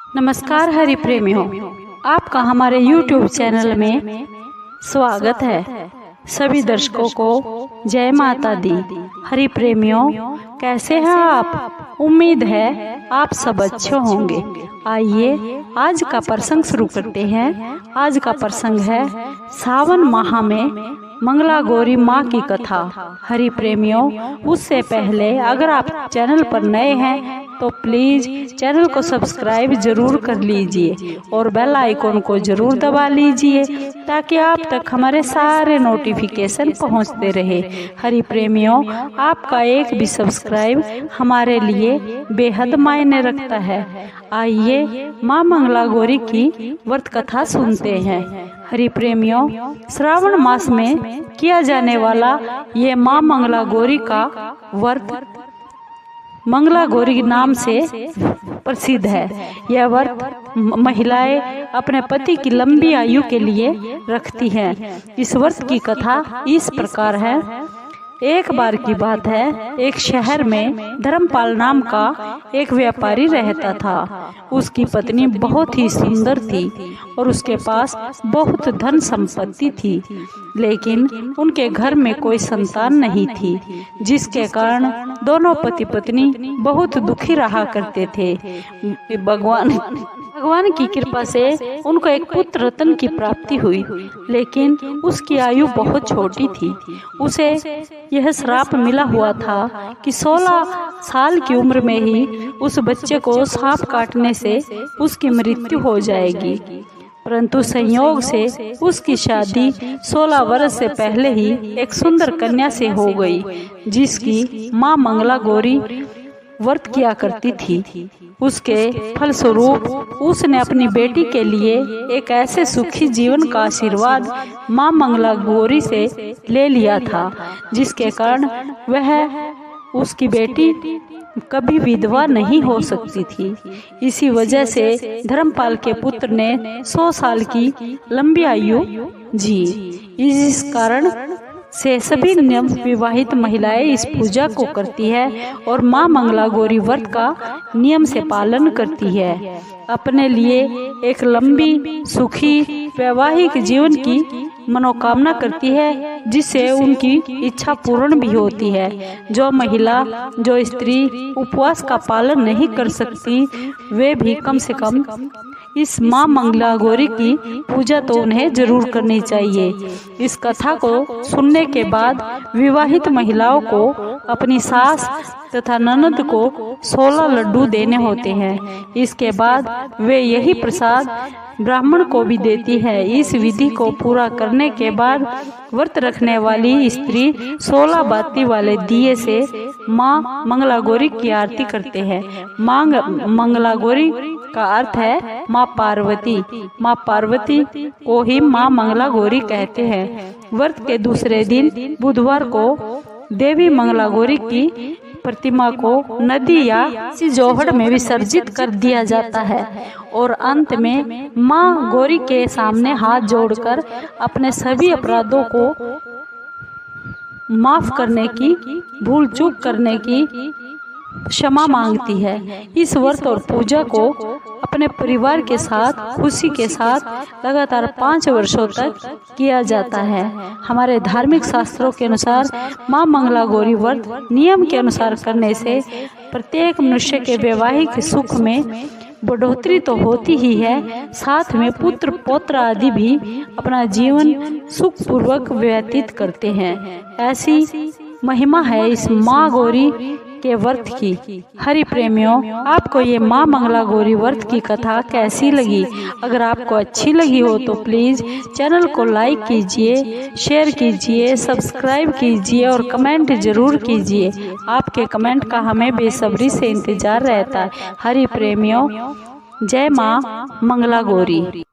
नमस्कार हरि प्रेमियों, आपका हमारे YouTube चैनल में स्वागत है। सभी दर्शकों को जय माता दी। हरि प्रेमियों, कैसे हैं आप? उम्मीद है आप सब अच्छे होंगे। आइए आज का प्रसंग शुरू करते हैं। आज का प्रसंग है सावन माह में मंगला गौरी माँ की कथा। हरि प्रेमियों, उससे पहले अगर आप चैनल पर नए हैं तो प्लीज चैनल को सब्सक्राइब जरूर कर लीजिए और बेल आइकॉन को जरूर दबा लीजिए ताकि आप तक हमारे सारे नोटिफिकेशन पहुंचते रहे। हरि प्रेमियों, आपका एक भी सब्सक्राइब हमारे लिए बेहद मायने रखता है। आइए माँ मंगला गौरी की व्रत कथा सुनते हैं। हरि प्रेमियों, श्रावण मास में किया जाने वाला ये माँ मंगला गौरी का व्रत मंगला गौरी नाम से प्रसिद्ध है। यह व्रत महिलाएं अपने पति की लंबी आयु के लिए रखती हैं। इस व्रत की कथा इस प्रकार है। एक बार की बात है, एक शहर में धर्मपाल नाम का एक व्यापारी रहता था। उसकी पत्नी बहुत ही सुंदर थी और उसके पास बहुत धन संपत्ति थी, लेकिन उनके घर में कोई संतान नहीं थी, जिसके कारण दोनों पति पत्नी बहुत दुखी रहा करते थे। भगवान की कृपा से उनको एक पुत्र रत्न की प्राप्ति हुई, लेकिन उसकी आयु बहुत छोटी थी। उसे यह श्राप मिला हुआ था कि 16 साल की उम्र में ही उस बच्चे को सांप काटने से उसकी मृत्यु हो जाएगी। परंतु संयोग से उसकी शादी 16 वर्ष से पहले ही एक सुंदर कन्या से हो गई, जिसकी माँ मंगला गौरी व्रत किया करती थी। उसके फलस्वरूप उसने अपनी बेटी के लिए एक ऐसे सुखी जीवन का आशीर्वाद माँ मंगला गौरी से ले लिया था, जिसके कारण वह उसकी बेटी कभी विधवा नहीं हो सकती थी। इसी वजह से धर्मपाल के पुत्र ने 100 साल की लंबी आयु जी। इस कारण से सभी विवाहित महिलाएं इस पूजा को करती है और माँ मंगला गौरी व्रत का नियम से पालन करती है। अपने लिए एक लंबी सुखी वैवाहिक जीवन की मनोकामना करती है, जिससे उनकी इच्छा पूर्ण भी होती है। जो स्त्री उपवास का पालन नहीं कर सकती, वे भी कम से कम इस माँ मंगला गौरी की पूजा तो उन्हें जरूर करनी चाहिए। इस कथा को सुनने के बाद विवाहित महिलाओं को अपनी सास तथा ननद को 16 लड्डू देने होते हैं। इसके बाद वे यही प्रसाद ब्राह्मण को भी देती है। इस विधि को पूरा करने के बाद व्रत रखने वाली स्त्री 16 बाती वाले दिए से माँ मंगला गौरी की आरती करते हैं। माँ मंगला गौरी का अर्थ है माँ पार्वती। माँ पार्वती को ही माँ मंगला गौरी कहते हैं। व्रत के दूसरे दिन बुधवार को देवी मंगला गौरी की प्रतिमा को नदी या किसी जोहड़ में विसर्जित कर दिया जाता है और अंत में माँ गौरी के सामने हाथ जोड़कर अपने सभी अपराधों को माफ करने की, भूल चूक करने की क्षमा मांगती है। इस व्रत और पूजा को अपने परिवार के साथ खुशी के साथ लगातार 5 वर्षों तक किया जाता है। हमारे धार्मिक शास्त्रों के अनुसार माँ मंगला गौरी व्रत नियम के अनुसार करने से प्रत्येक मनुष्य के वैवाहिक सुख में बढ़ोतरी तो होती ही है, साथ में पुत्र पौत्र आदि भी अपना जीवन सुख पूर्वक व्यतीत करते हैं। ऐसी महिमा है इस माँ गौरी के व्रत की। हरि प्रेमियों, आपको ये माँ मंगला गौरी व्रत की कथा कैसी लगी? अगर आपको अच्छी लगी हो तो प्लीज चैनल को लाइक कीजिए, शेयर कीजिए, सब्सक्राइब कीजिए और कमेंट जरूर कीजिए। आपके कमेंट का हमें बेसब्री से इंतजार रहता है। हरि प्रेमियों, जय माँ मंगला गौरी।